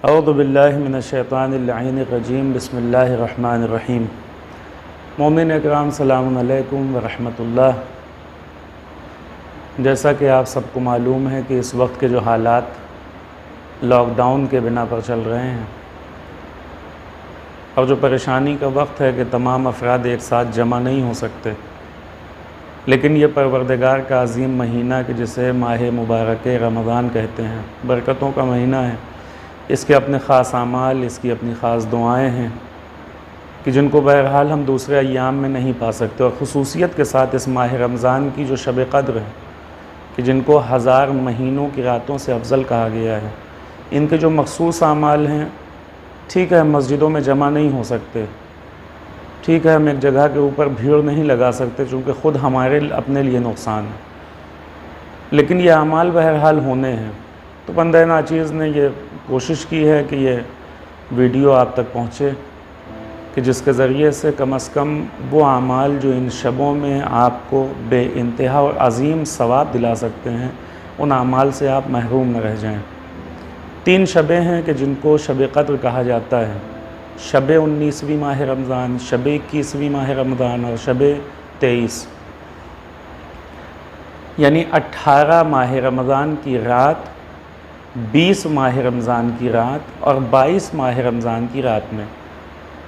اعوذ باللہ من الشیطان اللعین الرجیم بسم اللہ الرحمن الرحیم۔ مومن اکرام سلام علیکم ورحمۃ اللہ۔ جیسا کہ آپ سب کو معلوم ہے کہ اس وقت کے جو حالات لاک ڈاؤن کے بنا پر چل رہے ہیں اور جو پریشانی کا وقت ہے کہ تمام افراد ایک ساتھ جمع نہیں ہو سکتے، لیکن یہ پروردگار کا عظیم مہینہ کہ جسے ماہ مبارک رمضان کہتے ہیں، برکتوں کا مہینہ ہے، اس کے اپنے خاص اعمال، اس کی اپنی خاص دعائیں ہیں کہ جن کو بہرحال ہم دوسرے ایام میں نہیں پا سکتے، اور خصوصیت کے ساتھ اس ماہ رمضان کی جو شب قدر ہے کہ جن کو 1000 مہینوں کی راتوں سے افضل کہا گیا ہے، ان کے جو مخصوص اعمال ہیں، ٹھیک ہے ہم مسجدوں میں جمع نہیں ہو سکتے، ٹھیک ہے ہم ایک جگہ کے اوپر بھیڑ نہیں لگا سکتے چونکہ خود ہمارے اپنے لیے نقصان ہے، لیکن یہ اعمال بہرحال ہونے ہیں۔ تو بندہ ناچیز نے یہ کوشش کی ہے کہ یہ ویڈیو آپ تک پہنچے کہ جس کے ذریعے سے کم از کم وہ اعمال جو ان شبوں میں آپ کو بے انتہا اور عظیم ثواب دلا سکتے ہیں، ان اعمال سے آپ محروم نہ رہ جائیں۔ 3 شبیں ہیں کہ جن کو شب قدر کہا جاتا ہے: شب 19ویں ماہ رمضان، شب 21ویں ماہ رمضان اور شب 23، یعنی 18 ماہ رمضان کی رات، 20 ماہ رمضان کی رات اور 22 ماہ رمضان کی رات میں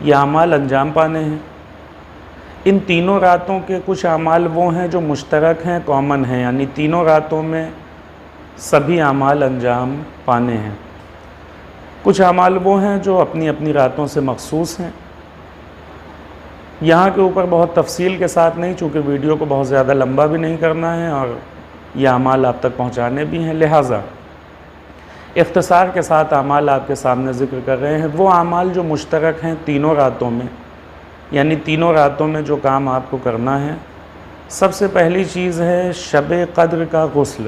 یہ اعمال انجام پانے ہیں۔ ان تینوں راتوں کے کچھ اعمال وہ ہیں جو مشترک ہیں، کامن ہیں، یعنی تینوں راتوں میں سبھی اعمال انجام پانے ہیں۔ کچھ اعمال وہ ہیں جو اپنی اپنی راتوں سے مخصوص ہیں۔ یہاں کے اوپر بہت تفصیل کے ساتھ نہیں، چونکہ ویڈیو کو بہت زیادہ لمبا بھی نہیں کرنا ہے اور یہ اعمال آپ تک پہنچانے بھی ہیں، لہٰذا اختصار کے ساتھ اعمال آپ کے سامنے ذکر کر رہے ہیں۔ وہ اعمال جو مشترک ہیں تینوں راتوں میں، یعنی تینوں راتوں میں جو کام آپ کو کرنا ہے، سب سے پہلی چیز ہے شب قدر کا غسل۔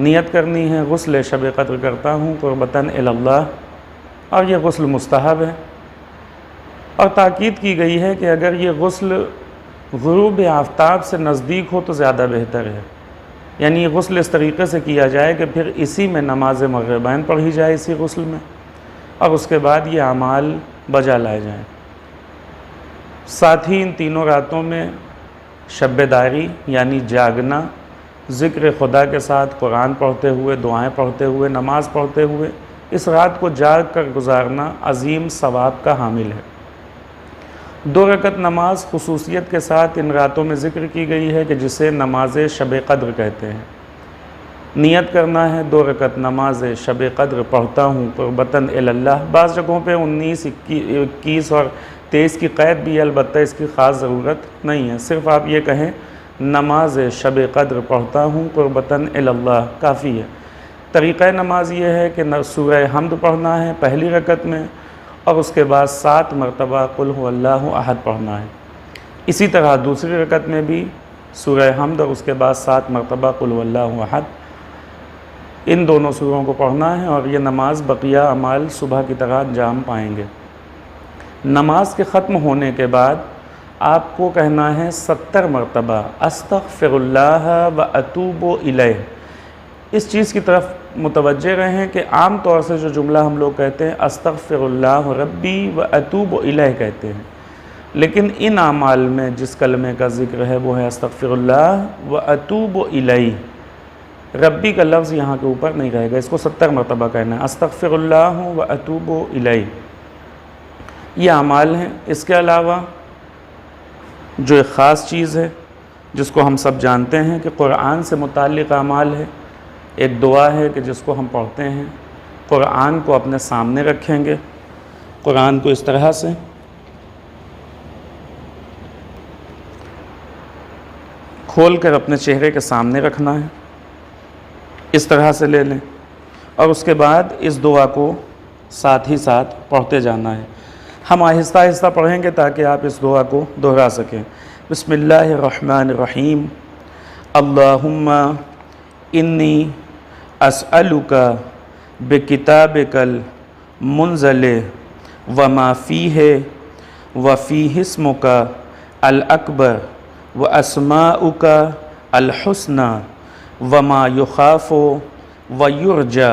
نیت کرنی ہے غسل شب قدر کرتا ہوں قربتاً الی اللہ، اور یہ غسل مستحب ہے، اور تاکید کی گئی ہے کہ اگر یہ غسل غروب آفتاب سے نزدیک ہو تو زیادہ بہتر ہے، یعنی یہ غسل اس طریقے سے کیا جائے کہ پھر اسی میں نماز مغربین پڑھی جائے، اسی غسل میں، اور اس کے بعد یہ اعمال بجا لائے جائیں۔ ساتھ ہی ان تینوں راتوں میں شب داری یعنی جاگنا، ذکر خدا کے ساتھ قرآن پڑھتے ہوئے، دعائیں پڑھتے ہوئے، نماز پڑھتے ہوئے اس رات کو جاگ کر گزارنا عظیم ثواب کا حامل ہے۔ 2 رکعت نماز خصوصیت کے ساتھ ان راتوں میں ذکر کی گئی ہے کہ جسے نماز شب قدر کہتے ہیں۔ نیت کرنا ہے 2 رکعت نماز شب قدر پڑھتا ہوں قربتاً الی اللہ۔ بعض جگہوں پہ 19، 21 اور 23 کی قید بھی ہے، البتہ اس کی خاص ضرورت نہیں ہے، صرف آپ یہ کہیں نماز شب قدر پڑھتا ہوں قربتاً الی اللہ کافی ہے۔ طریقہ نماز یہ ہے کہ سورہ حمد پڑھنا ہے پہلی رکعت میں، اور اس کے بعد 7 مرتبہ قل هو اللہ احد پڑھنا ہے۔ اسی طرح دوسری رکعت میں بھی سورہ حمد اور اس کے بعد 7 مرتبہ قل هو اللہ احد، ان دونوں سوروں کو پڑھنا ہے، اور یہ نماز بقیہ اعمال صبح کی طرح انجام پائیں گے۔ نماز کے ختم ہونے کے بعد آپ کو کہنا ہے 70 مرتبہ استغفر اللہ و اتوب الیہ۔ اس چیز کی طرف متوجہ رہیں کہ عام طور سے جو جملہ ہم لوگ کہتے ہیں استغفر اللہ ربی و اتوب الیہ کہتے ہیں، لیکن ان اعمال میں جس کلمے کا ذکر ہے وہ ہے استغفر اللہ و اتوب الیہ۔ ربی کا لفظ یہاں کے اوپر نہیں رہے گا، اس کو 70 مرتبہ کہنا ہے، استغفر اللہ و اتوب الیہ۔ یہ اعمال ہیں۔ اس کے علاوہ جو ایک خاص چیز ہے جس کو ہم سب جانتے ہیں کہ قرآن سے متعلق اعمال ہے۔ ایک دعا ہے کہ جس کو ہم پڑھتے ہیں، قرآن کو اپنے سامنے رکھیں گے، قرآن کو اس طرح سے کھول کر اپنے چہرے کے سامنے رکھنا ہے، اس طرح سے لے لیں، اور اس کے بعد اس دعا کو ساتھ ہی ساتھ پڑھتے جانا ہے۔ ہم آہستہ آہستہ پڑھیں گے تاکہ آپ اس دعا کو دہرا سکیں۔ بسم اللہ الرحمن الرحیم۔ اللہم انی اسألک بکتابک المنزل وما فیہ وفیہ اسمک الاکبر واسماؤک الحسنى وما یخاف ویرجى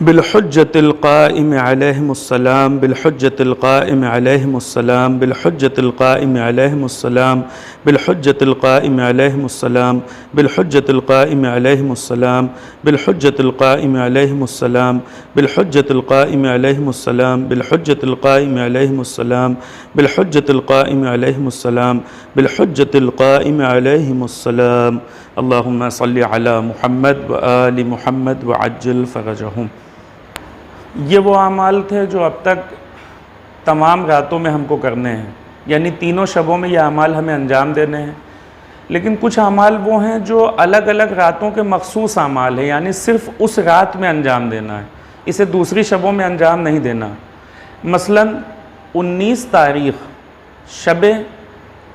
بالحجة القائم عليهم السلام بالحجة القائم عليهم السلام بالحجة القائم عليهم السلام بالحجة القائم عليهم السلام بالحجة القائم عليهم السلام بالحجة القائم عليهم السلام بالحجة القائم عليهم السلام بالحجة القائم عليهم السلام بالحجة القائم عليهم السلام بالحجة القائم عليهم السلام اللهم صل على محمد وآل محمد وعجل فرجهم۔ یہ وہ اعمال تھے جو اب تک تمام راتوں میں ہم کو کرنے ہیں، یعنی تینوں شبوں میں یہ اعمال ہمیں انجام دینے ہیں، لیکن کچھ اعمال وہ ہیں جو الگ الگ راتوں کے مخصوص اعمال ہیں، یعنی صرف اس رات میں انجام دینا ہے، اسے دوسری شبوں میں انجام نہیں دینا۔ مثلا 19 تاریخ شب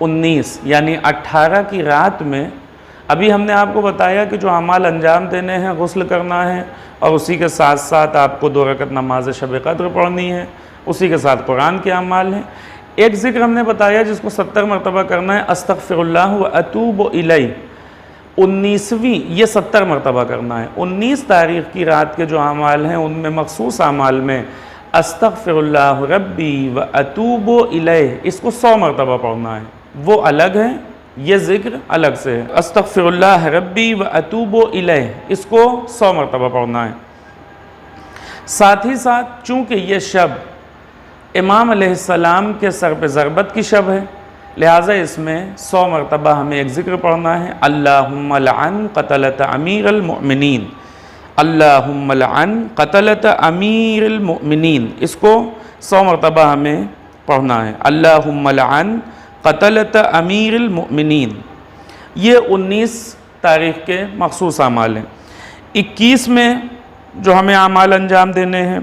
19 یعنی 18 کی رات میں ابھی ہم نے آپ کو بتایا کہ جو اعمال انجام دینے ہیں، غسل کرنا ہے اور اسی کے ساتھ ساتھ آپ کو 2 رکعت نماز شب قدر پڑھنی ہے، اسی کے ساتھ قرآن کے اعمال ہیں۔ ایک ذکر ہم نے بتایا جس کو 70 مرتبہ کرنا ہے، استغفر اللہ و اتوب الیہ، 19ویں یہ 70 مرتبہ کرنا ہے۔ 19 تاریخ کی رات کے جو اعمال ہیں ان میں مخصوص اعمال میں استغفر اللہ ربی و اتوب الیہ اس کو 100 مرتبہ پڑھنا ہے، وہ الگ ہے، یہ ذکر الگ سے ہے۔ استغفر اللہ ربی و اتوب الیہ اس کو 100 مرتبہ پڑھنا ہے۔ ساتھ ہی ساتھ چونکہ یہ شب امام علیہ السلام کے سر پہ ضربت کی شب ہے، لہٰذا اس میں 100 مرتبہ ہمیں ایک ذکر پڑھنا ہے، اللہم لعن قتلۃ امیر المؤمنین، اللہم لعن قتلۃ امیر المؤمنین اس کو 100 مرتبہ ہمیں پڑھنا ہے، اللہم لعن قتلۃ امیر المؤمنین۔ یہ 19 تاریخ کے مخصوص اعمال ہیں۔ 21 میں جو ہمیں اعمال انجام دینے ہیں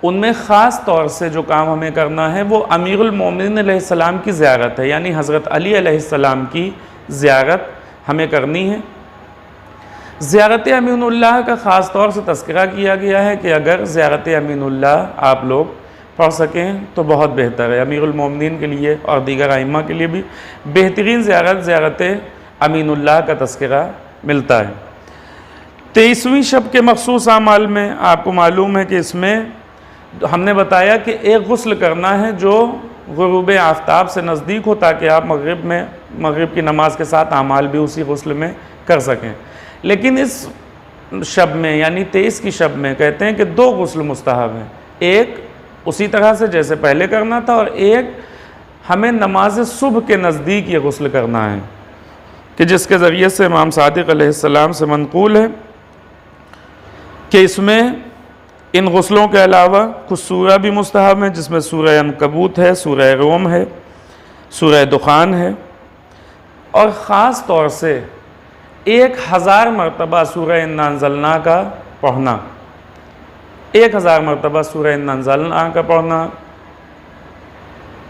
ان میں خاص طور سے جو کام ہمیں کرنا ہے وہ امیر المومنین علیہ السلام کی زیارت ہے، یعنی حضرت علی علیہ السلام کی زیارت ہمیں کرنی ہے۔ زیارت امین اللہ کا خاص طور سے تذکرہ کیا گیا ہے کہ اگر زیارت امین اللہ آپ لوگ پڑھ سکیں تو بہت بہتر ہے، امیر المومنین کے لیے اور دیگر ائمہ کے لیے بھی بہترین زیارت امین اللہ کا تذکرہ ملتا ہے۔ 23ویں شب کے مخصوص اعمال میں آپ کو معلوم ہے کہ اس میں ہم نے بتایا کہ ایک غسل کرنا ہے جو غروب آفتاب سے نزدیک ہو تاکہ آپ مغرب کی نماز کے ساتھ اعمال بھی اسی غسل میں کر سکیں، لیکن اس شب میں یعنی 23 کی شب میں کہتے ہیں کہ 2 غسل مستحب ہیں، ایک اسی طرح سے جیسے پہلے کرنا تھا اور ایک ہمیں نماز صبح کے نزدیک یہ غسل کرنا ہے، کہ جس کے ذریعے سے امام صادق علیہ السلام سے منقول ہے کہ اس میں ان غسلوں کے علاوہ کچھ سورہ بھی مستحب ہیں، جس میں سورہ عنکبوت ہے، سورہ روم ہے، سورہ دخان ہے، اور خاص طور سے 1000 مرتبہ سورہ انا انزلنا کا پڑھنا، 1000 مرتبہ سورہ انا انزلنا کا پڑھنا،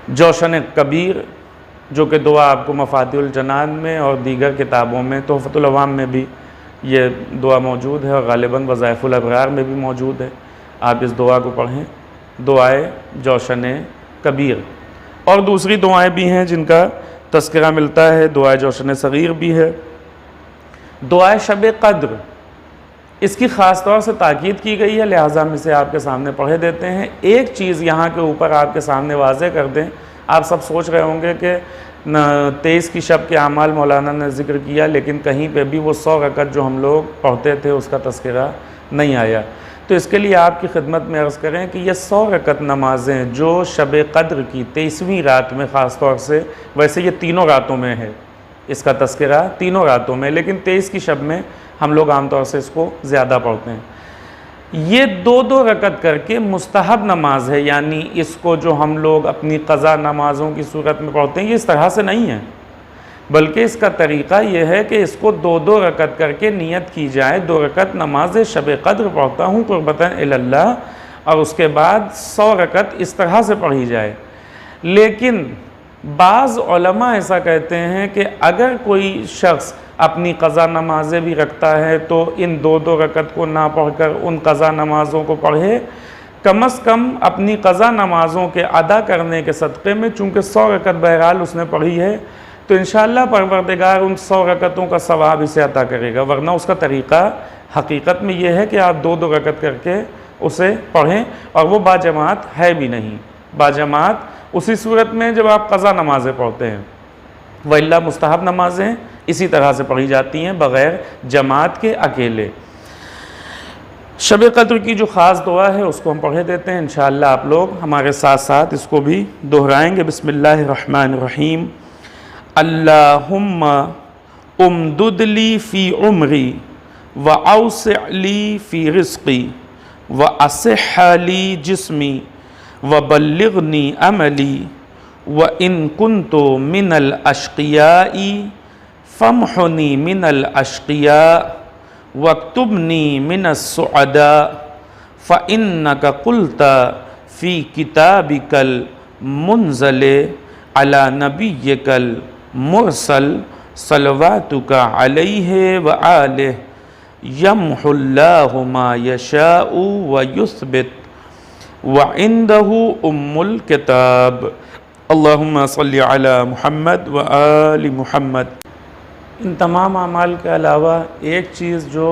جوشن کبیر جو کہ دعا آپ کو مفاتیح الجنان میں اور دیگر کتابوں میں تحفۃ العوام میں بھی یہ دعا موجود ہے اور غالباً وظائف الابرار میں بھی موجود ہے، آپ اس دعا کو پڑھیں، دعائے جوشن کبیر، اور دوسری دعائیں بھی ہیں جن کا تذکرہ ملتا ہے، دعائے جوشن صغیر بھی ہے، دعائے شب قدر اس کی خاص طور سے تاکید کی گئی ہے، لہٰذا ہم اسے آپ کے سامنے پڑھے دیتے ہیں۔ ایک چیز یہاں کے اوپر آپ کے سامنے واضح کر دیں، آپ سب سوچ رہے ہوں گے کہ 23 کی شب کے اعمال مولانا نے ذکر کیا لیکن کہیں پہ بھی وہ 100 رکعت جو ہم لوگ پڑھتے تھے اس کا تذکرہ نہیں آیا، تو اس کے لیے آپ کی خدمت میں عرض کریں کہ یہ 100 رکعت نمازیں جو شب قدر کی 23ویں رات میں خاص طور سے، ویسے یہ تینوں راتوں میں ہے، اس کا تذکرہ تینوں راتوں میں، لیکن 23 کی شب میں ہم لوگ عام طور سے اس کو زیادہ پڑھتے ہیں، یہ 2 رکعت کر کے مستحب نماز ہے، یعنی اس کو جو ہم لوگ اپنی قضا نمازوں کی صورت میں پڑھتے ہیں یہ اس طرح سے نہیں ہے، بلکہ اس کا طریقہ یہ ہے کہ اس کو 2 رکعت کر کے نیت کی جائے، 2 رکعت نماز شب قدر پڑھتا ہوں قربتاً الی اللہ، اور اس کے بعد 100 رکعت اس طرح سے پڑھی جائے۔ لیکن بعض علماء ایسا کہتے ہیں کہ اگر کوئی شخص اپنی قضا نمازیں بھی رکھتا ہے تو ان 2 رکعت کو نہ پڑھ کر ان قضا نمازوں کو پڑھے، کم از کم اپنی قضا نمازوں کے ادا کرنے کے صدقے میں، چونکہ 100 رکعت بہرحال اس نے پڑھی ہے تو انشاءاللہ پروردگار ان 100 رکعتوں کا ثواب اسے عطا کرے گا، ورنہ اس کا طریقہ حقیقت میں یہ ہے کہ آپ 2 رکعت کر کے اسے پڑھیں، اور وہ باجماعت ہے بھی نہیں۔ باجماعت اسی صورت میں جب آپ قضا نمازیں پڑھتے ہیں، وَإِلَّا مستحب نمازیں اسی طرح سے پڑھی جاتی ہیں بغیر جماعت کے اکیلے۔ شب قدر کی جو خاص دعا ہے اس کو ہم پڑھے دیتے ہیں، انشاءاللہ آپ لوگ ہمارے ساتھ ساتھ اس کو بھی دہرائیں گے۔ بسم اللہ الرحمن الرحیم۔ اللہم امدد لی فی عمری وأوسع لی فی رزقی وأصح لی جسمی وبلغنی عملی وإن كنت من الأشقیاء فامحنی من الأشقیاء واکتبنی من السعداء فإنک قلت فی کتابک المنزل علی نبیک المرسل صلواتک علیہ وآلہ یمحو اللہ ما یشاء ویثبت وعنده الکتاب۔ اللہم صلی علی محمد وآل محمد۔ ان تمام اعمال کے علاوہ ایک چیز جو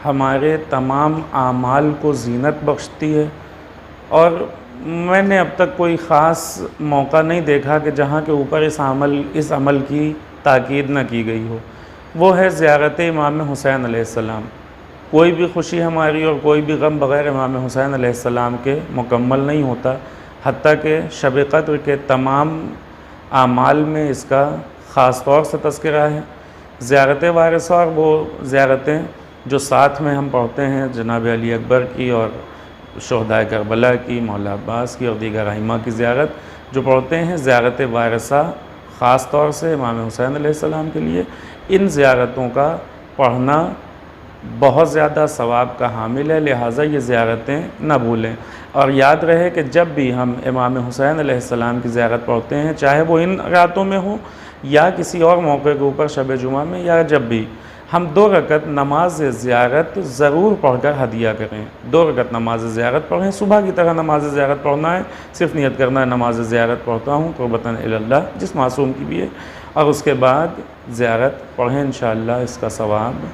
ہمارے تمام اعمال کو زینت بخشتی ہے، اور میں نے اب تک کوئی خاص موقع نہیں دیکھا کہ جہاں کے اوپر اس عمل کی تاکید نہ کی گئی ہو، وہ ہے زیارت امام حسین علیہ السلام۔ کوئی بھی خوشی ہماری اور کوئی بھی غم بغیر امام حسین علیہ السلام کے مکمل نہیں ہوتا، حتیٰ کہ شب قدر کے تمام اعمال میں اس کا خاص طور سے تذکرہ ہے۔ زیارت وارثہ اور وہ زیارتیں جو ساتھ میں ہم پڑھتے ہیں، جناب علی اکبر کی اور شہدائے کربلا کی، مولا عباس کی اور دیگر ائمہ کی زیارت جو پڑھتے ہیں، زیارت وارثہ خاص طور سے امام حسین علیہ السلام کے لیے، ان زیارتوں کا پڑھنا بہت زیادہ ثواب کا حامل ہے، لہٰذا یہ زیارتیں نہ بھولیں، اور یاد رہے کہ جب بھی ہم امام حسین علیہ السلام کی زیارت پڑھتے ہیں، چاہے وہ ان راتوں میں ہو یا کسی اور موقع کے اوپر شب جمعہ میں، یا جب بھی، ہم 2 رکعت نماز زیارت ضرور پڑھ کر ہدیہ کریں۔ 2 رکعت نماز زیارت پڑھیں، صبح کی طرح نماز زیارت پڑھنا ہے، صرف نیت کرنا ہے نماز زیارت پڑھتا ہوں قربتاً الی اللہ، جس معصوم کی بھی ہے، اور اس کے بعد زیارت پڑھیں، انشاءاللہ اس کا ثواب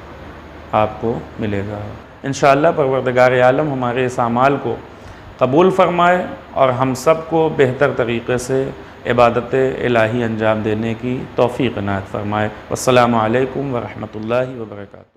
آپ کو ملے گا۔ انشاءاللہ پروردگار عالم ہمارے اس اعمال کو قبول فرمائے اور ہم سب کو بہتر طریقے سے عبادت الہی انجام دینے کی توفیق عنایت فرمائے۔ والسلام علیکم ورحمۃ اللہ وبرکاتہ۔